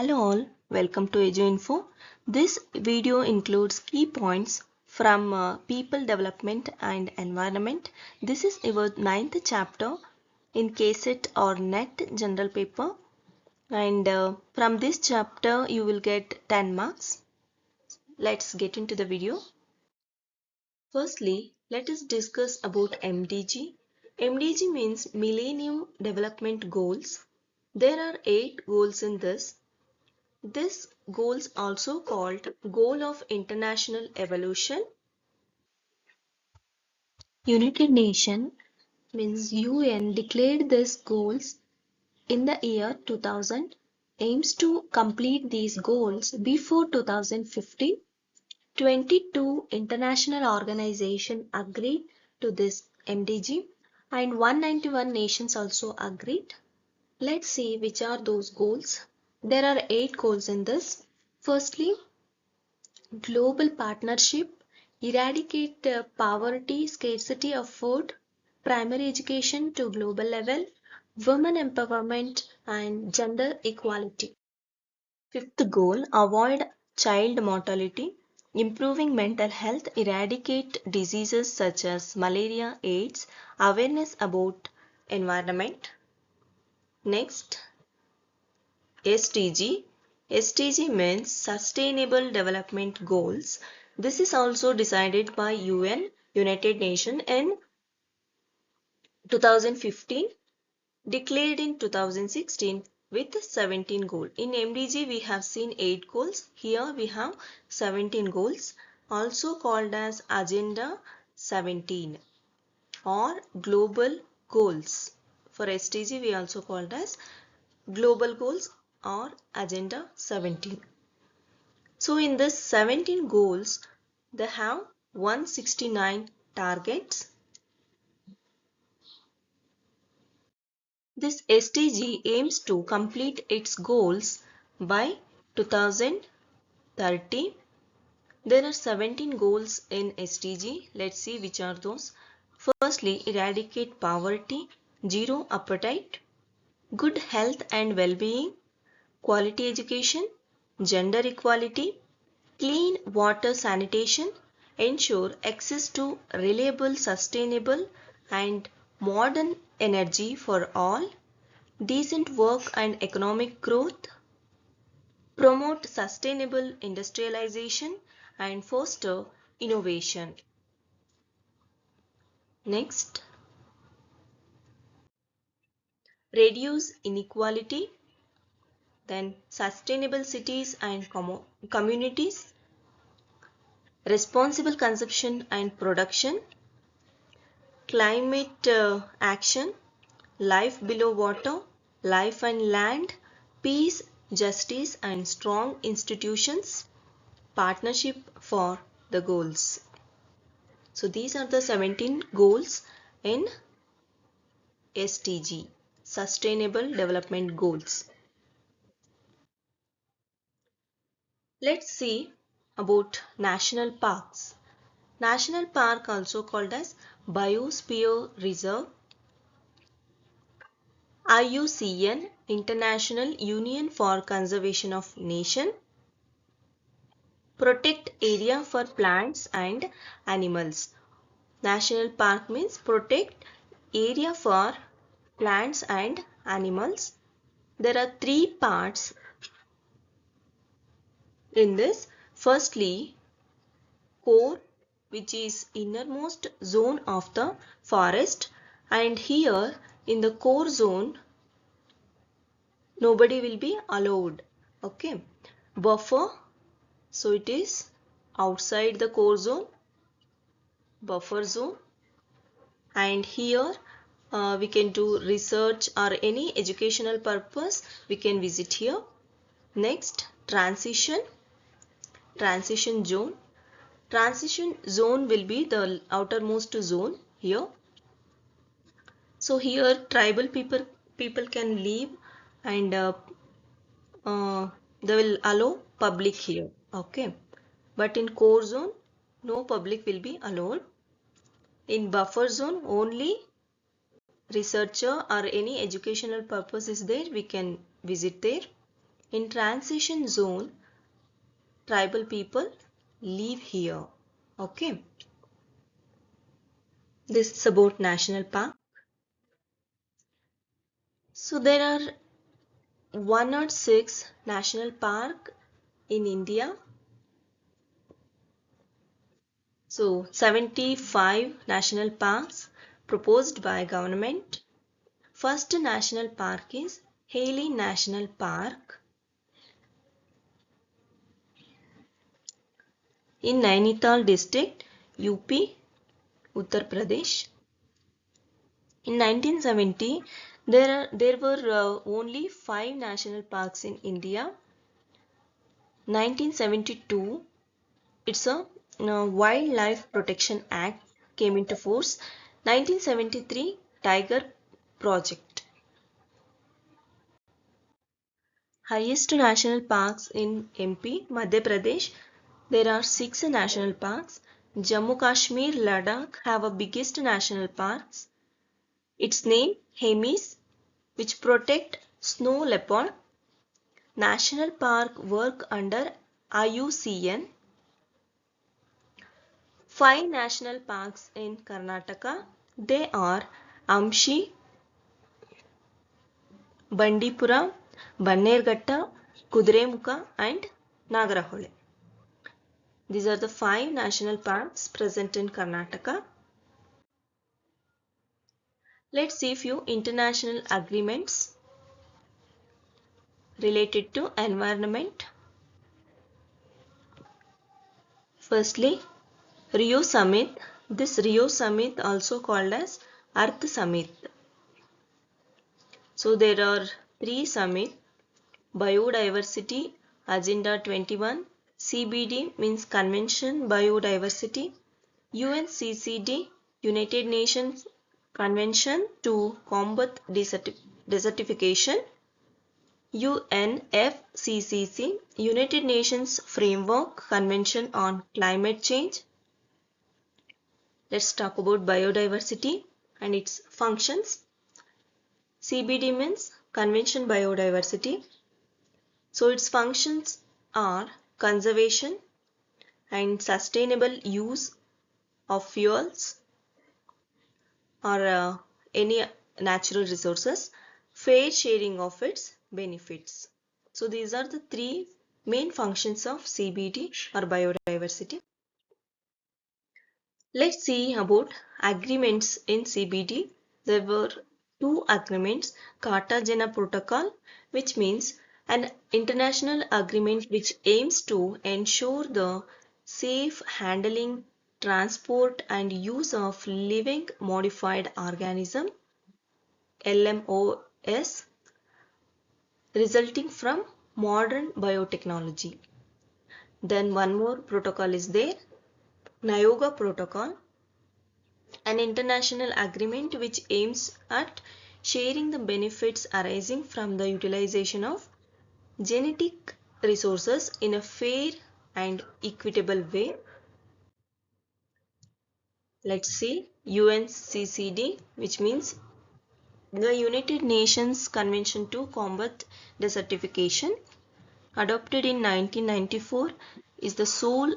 Hello all, welcome to Edu-info. This video includes key points from people development and environment. This is our ninth chapter in kset or net general paper, and from this chapter you will get 10 marks. Let's get into the video. Firstly, let us discuss about MDG. MDG means Millennium Development Goals. There are 8 goals in this. This goals also called Goal of International Evolution. United Nations means UN declared these goals in the year 2000, aims to complete these goals before 2050. 22 international organizations agreed to this MDG and 191 nations also agreed. Let's see which are those goals. There are 8 goals in this. Firstly, global partnership, eradicate poverty, scarcity of food, primary education to global level, women empowerment and gender equality. Fifth goal, avoid child mortality, improving mental health, eradicate diseases such as malaria, AIDS, awareness about environment. Next, SDG. SDG means Sustainable Development Goals. This is also decided by UN, United Nations in 2015, declared in 2016 with 17 goals. In MDG we have seen 8 goals. Here we have 17 goals, also called as Agenda 17 or Global Goals. For SDG we also called as Global Goals or Agenda 17. So in this 17 goals, they have 169 targets. This SDG aims to complete its goals by 2030. There are 17 goals in SDG. Let's see which are those. Firstly, eradicate poverty, zero appetite, good health and well-being, quality education, gender equality, clean water sanitation, ensure access to reliable, sustainable and modern energy for all, decent work and economic growth, promote sustainable industrialization and foster innovation. Next, reduce inequality, then sustainable cities and communities, responsible consumption and production, climate action, life below water, life and land, peace, justice and strong institutions, partnership for the goals. So these are the 17 goals in SDG, Sustainable Development Goals. Let's see about national parks. National park, also called as Biosphere Reserve, IUCN, International Union for Conservation of Nation, protect area for plants and animals. National park means protect area for plants and animals. There are 3 parts in this. Firstly, core, which is innermost zone of the forest, and here in the core zone nobody will be allowed. Okay. Buffer, so it is outside the core zone, buffer zone, and here we can do research or any educational purpose, we can visit here. Next, transition zone. Transition zone will be the outermost zone here. So here tribal people can live and they will allow public here. Okay, but in core zone no public will be allowed. In buffer zone only researcher or any educational purpose is there, we can visit there. In transition zone, tribal people live here. Okay. This is about national park. So there are 106 national park in India. So 75 national parks proposed by government. First national park is Haley National Park in Nainital district, UP, Uttar Pradesh. In 1970, there were only 5 national parks in India. 1972, it's a Wildlife Protection Act came into force. 1973, Tiger Project. Highest national parks in MP, Madhya Pradesh. There are 6 national parks. Jammu Kashmir, Ladakh have a biggest national parks. Its name Hemis, which protect snow leopard. National park work under IUCN. 5 national parks in Karnataka. They are Amshi, Bandipura, Bannerghatta, Kudremukha and Nagarhole. These are the 5 national parks present in Karnataka. Let's see few international agreements related to environment. Firstly, Rio Summit. This Rio Summit also called as Earth Summit. So there are 3 summits: Biodiversity Agenda 21, CBD means Convention Biodiversity, UNCCD United Nations Convention to Combat Desertification, UNFCCC United Nations Framework Convention on Climate Change. Let's talk about biodiversity and its functions. CBD means Convention Biodiversity. So its functions are conservation and sustainable use of fuels or any natural resources, fair sharing of its benefits. So these are the 3 main functions of CBD or biodiversity. Let's see about agreements in CBD. There were 2 agreements: Cartagena Protocol, which means an international agreement which aims to ensure the safe handling, transport and use of living modified organism LMOs resulting from modern biotechnology. Then one more protocol is there, Nagoya Protocol, an international agreement which aims at sharing the benefits arising from the utilization of genetic resources in a fair and equitable way. Let's see UNCCD, which means the United Nations Convention to Combat Desertification, adopted in 1994, is the sole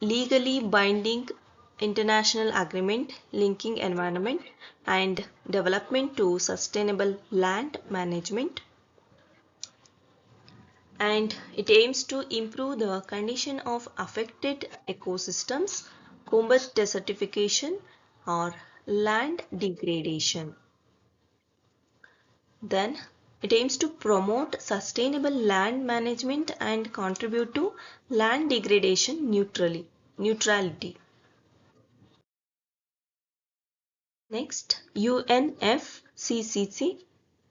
legally binding international agreement linking environment and development to sustainable land management, and it aims to improve the condition of affected ecosystems, combat desertification or land degradation. Then it aims to promote sustainable land management and contribute to land degradation neutrality. Next, UNFCCC,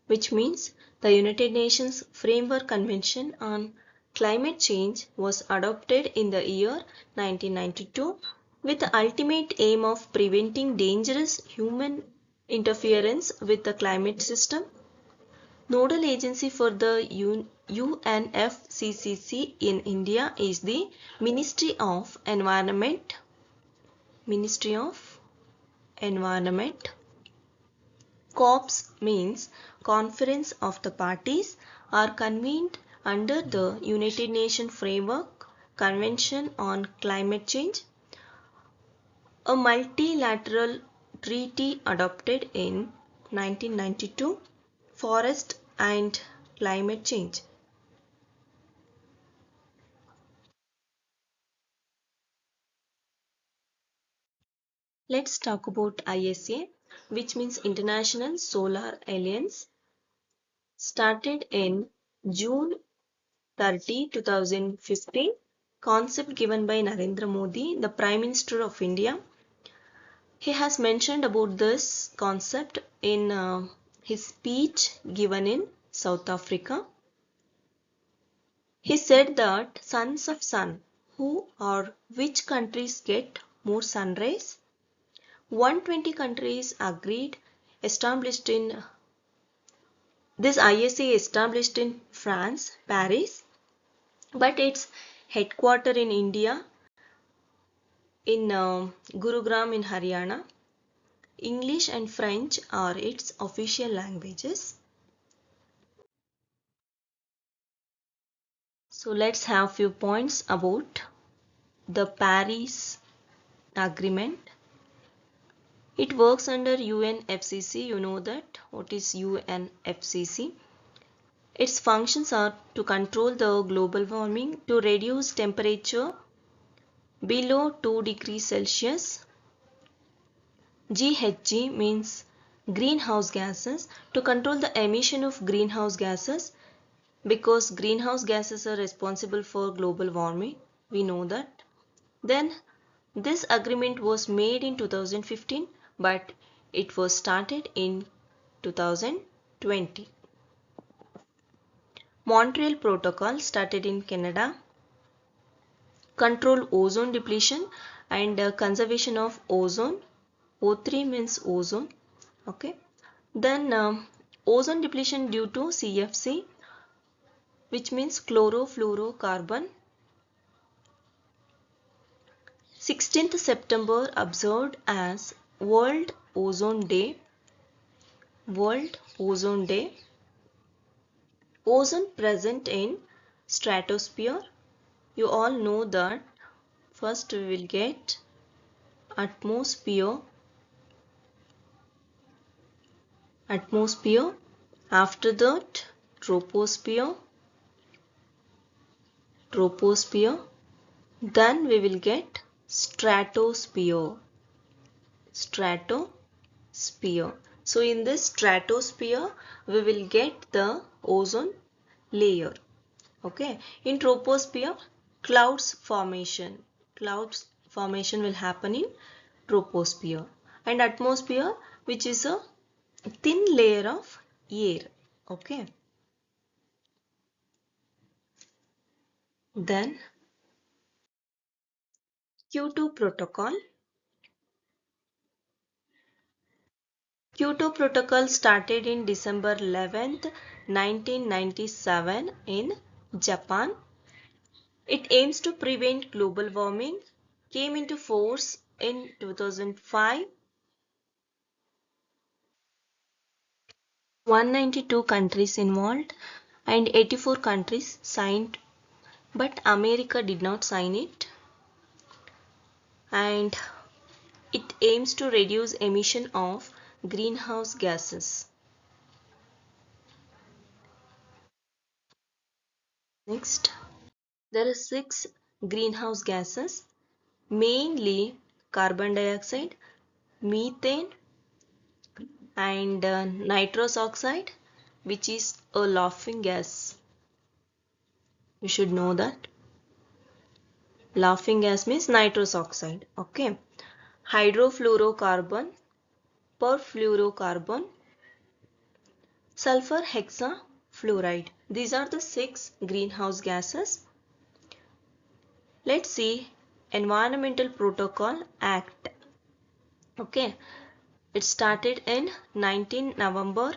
which means the United Nations Framework Convention on Climate Change, was adopted in the year 1992 with the ultimate aim of preventing dangerous human interference with the climate system. Nodal agency for the UNFCCC in India is the Ministry of Environment. Ministry of Environment. COPS means Conference of the Parties. are convened under the United Nations Framework Convention on Climate Change, a multilateral treaty adopted in 1992, forest and climate change. Let's talk about ISA, which means International Solar Alliance, started in June 30, 2015. Concept given by Narendra Modi, the Prime Minister of India. He has mentioned about this concept in his speech given in South Africa. He said that sons of sun, who or which countries get more sunrays? 120 countries agreed, established in this ISA established in France, Paris, but its headquarter in India, in Gurugram in Haryana. English and French are its official languages. So let's have few points about the Paris Agreement. It works under UNFCCC. You know that. What is UNFCCC? Its functions are to control the global warming, to reduce temperature below 2 degrees Celsius. GHG means greenhouse gases, to control the emission of greenhouse gases, because greenhouse gases are responsible for global warming. We know that. Then this agreement was made in 2015, but it was started in 2020. Montreal Protocol started in Canada. Control ozone depletion and conservation of ozone. O3 means ozone. Okay. Then ozone depletion due to CFC, which means chlorofluorocarbon. 16th September observed as World Ozone Day. World Ozone Day. Ozone present in stratosphere. You all know that first we will get atmosphere. After that troposphere. Then we will get stratosphere. So in this stratosphere we will get the ozone layer. Okay. In troposphere, clouds formation will happen in troposphere. And atmosphere, which is a thin layer of air. Okay. Then Kyoto Protocol. Kyoto Protocol started in December 11th, 1997 in Japan. It aims to prevent global warming, came into force in 2005. 192 countries involved and 84 countries signed, but America did not sign it. And it aims to reduce emission of greenhouse gases. Next, there are 6 greenhouse gases, mainly carbon dioxide, methane, and nitrous oxide, which is a laughing gas. You should know that. Laughing gas means nitrous oxide. Okay. Hydrofluorocarbon, perfluorocarbon, sulfur hexafluoride. These are the 6 greenhouse gases. Let's see Environmental Protocol Act. Okay. It started in 19 November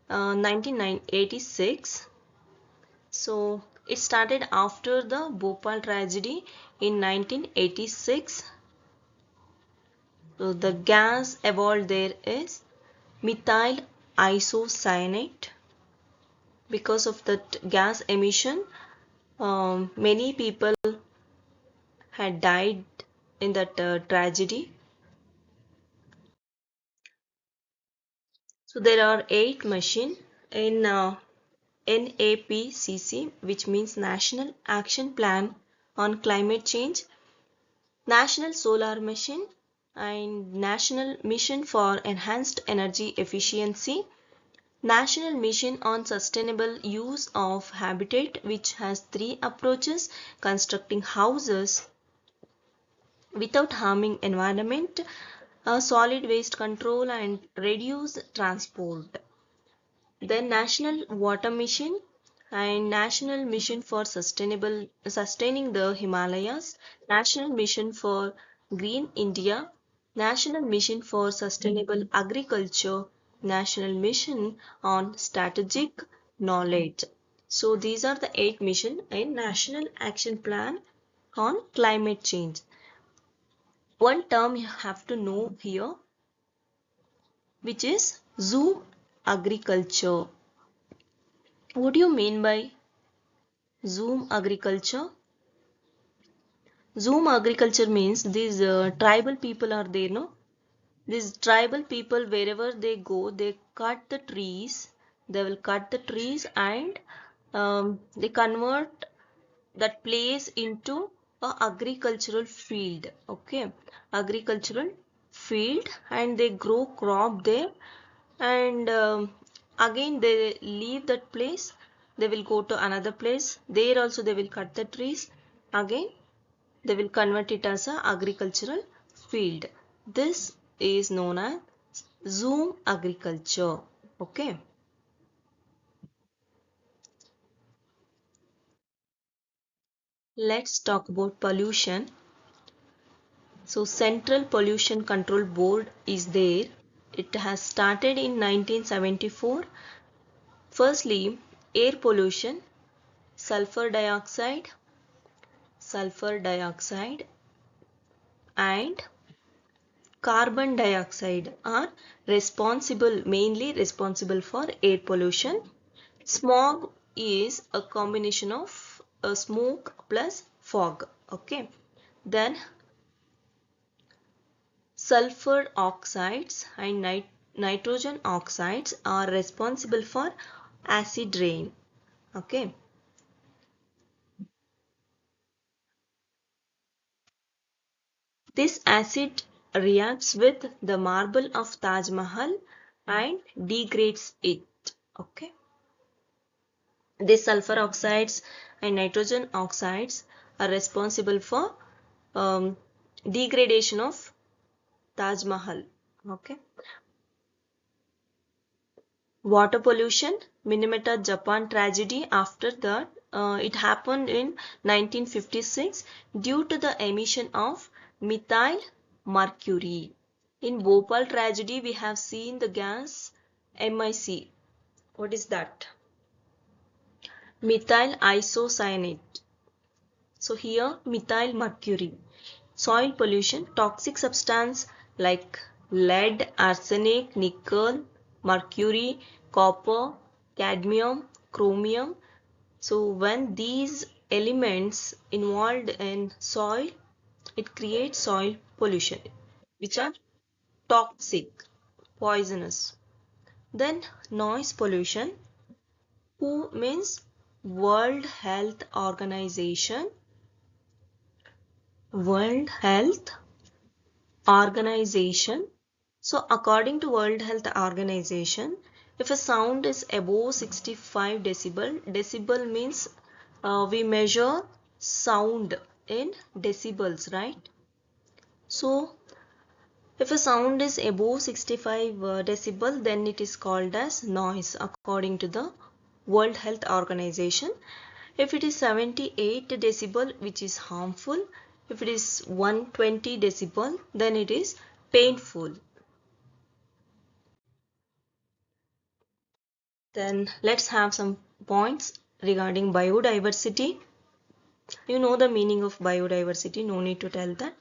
1986. So it started after the Bhopal tragedy in 1986. So the gas evolved there is methyl isocyanate. because of that gas emission, many people had died in that tragedy. So there are 8 machines in NAPCC, which means National Action Plan on Climate Change, National Solar Mission, and National Mission for Enhanced Energy Efficiency, National Mission on Sustainable Use of Habitat, which has 3 approaches: constructing houses without harming environment, solid waste control, and reduce transport. Then National Water Mission and National Mission for Sustaining the Himalayas, National Mission for Green India, National Mission for Sustainable Agriculture, National Mission on Strategic Knowledge. So these are the 8 missions in National Action Plan on Climate Change. One term you have to know here, which is zoom agriculture. What do you mean by zoom agriculture? Zoom agriculture means these tribal people are there, no? These tribal people, wherever they go, they cut the trees. They will cut the trees and they convert that place into a agricultural field. Okay, agricultural field, and they grow crop there, and again they leave that place. They will go to another place. There also they will cut the trees. Again they will convert it as a agricultural field. This is known as zoom agriculture. Okay. Let's talk about pollution. So Central Pollution Control Board is there. It has started in 1974. Firstly, air pollution, sulfur dioxide, sulfur dioxide and carbon dioxide are mainly responsible for air pollution. Smog is a combination of smoke plus fog. Okay. Then sulfur oxides and nitrogen oxides are responsible for acid rain. Okay. This acid reacts with the marble of Taj Mahal and degrades it. Okay. These sulfur oxides and nitrogen oxides are responsible for um, degradation of Taj Mahal. Okay. Water pollution, Minamata Japan tragedy. After that, it happened in 1956 due to the emission of methyl mercury. In Bhopal tragedy, we have seen the gas MIC. What is that? Methyl isocyanate. So here methyl mercury. Soil pollution, toxic substance like lead, arsenic, nickel, mercury, copper, cadmium, chromium. So when these elements involved in soil, it creates soil pollution, which are toxic, poisonous. Then noise pollution, who means World Health Organization. World Health Organization. So according to World Health Organization, if a sound is above 65 decibel, decibel means we measure sound in decibels, right? So if a sound is above 65 decibel, then it is called as noise according to the World Health Organization. If it is 78 decibel, which is harmful, if it is 120 decibel, then it is painful. Then let's have some points regarding biodiversity. You know the meaning of biodiversity, no need to tell that.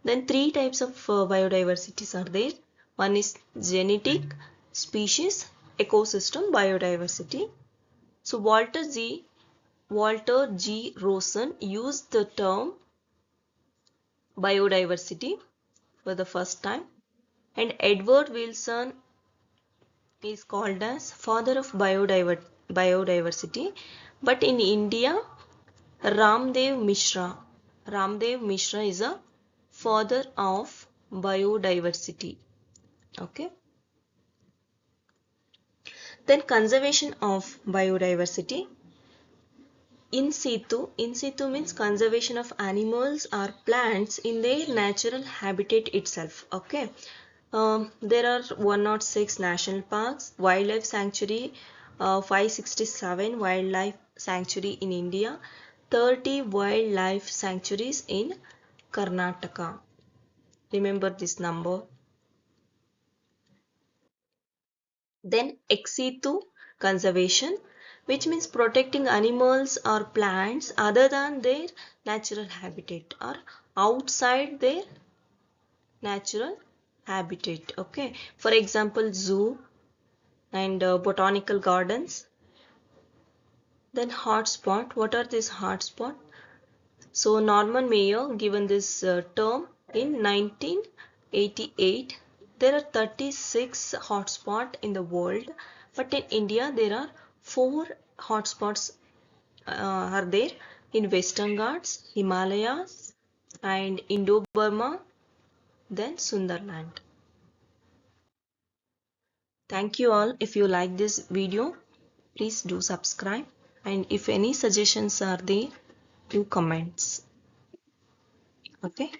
Then 3 types of biodiversities are there. One is genetic, species, ecosystem biodiversity. So Walter G. Rosen used the term biodiversity for the first time, and Edward Wilson is called as father of biodiversity. But in India, Ramdev Mishra is a father of biodiversity. Okay. Then conservation of biodiversity. In situ means conservation of animals or plants in their natural habitat itself. Okay. There are 106 national parks, wildlife sanctuary, 567 wildlife sanctuary in India, 30 wildlife sanctuaries in Karnataka. Remember this number. Then ex situ conservation, which means protecting animals or plants other than their natural habitat or outside their natural habitat. Okay. For example, zoo and botanical gardens. Then hotspot. What are these hotspot? So Norman Mayer given this term in 1988. There are 36 hotspots in the world, but in India there are 4 hotspots are there in Western Ghats, Himalayas, and Indo-Burma, then Sundarland. Thank you all. If you like this video, please do subscribe, and if any suggestions are there, do comments. Okay.